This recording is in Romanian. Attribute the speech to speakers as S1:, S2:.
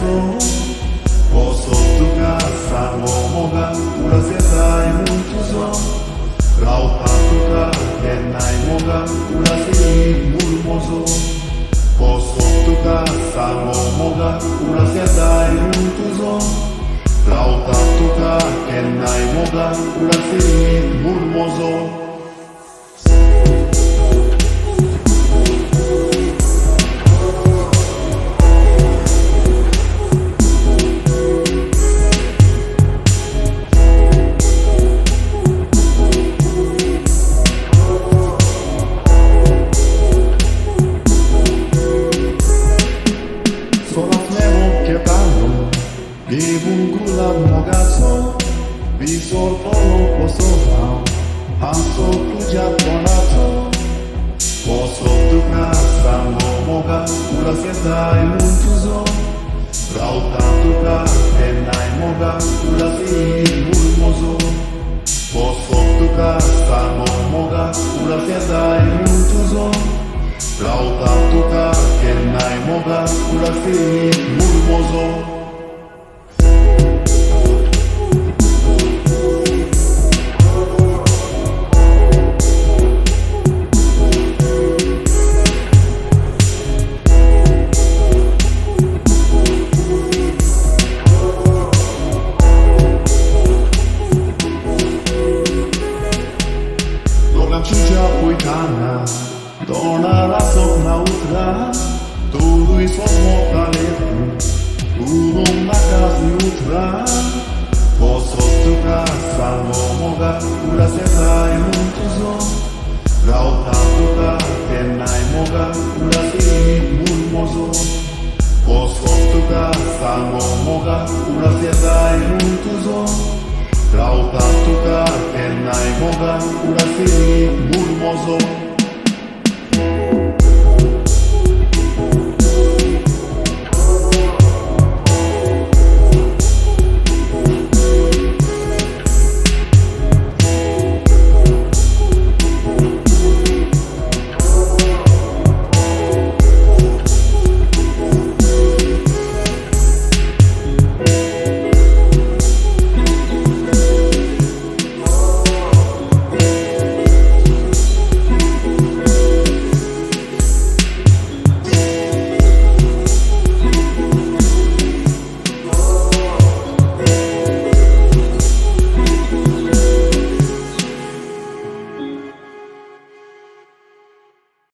S1: mozo. Posso tocar moga, ura setai muito zo. Rauta tocar kenai moga, ura sei mozo. Posso tocar moga, ura setai muito zo. Rauta tocar kenai moga, ura sei mozo. Visor polo posofał, hanso tudzia tonato. Posso tocar moga, ura setai muito zo. Rauta tocar kenai moga, ura sei mozo. Posso tocar moga, ura setai muito zo. Rauta tocar kenai moga, ura sei mozo. Dona la sopra utra, tudo isso mortalento, tudo na casa utra. Posso tocar moga, ura setai muito zo. Rauta tocar kenai moga, ura sei mozo. Posso tocar moga, ura setai muito zo. Rauta tocar kenai moga, ura sei mozo.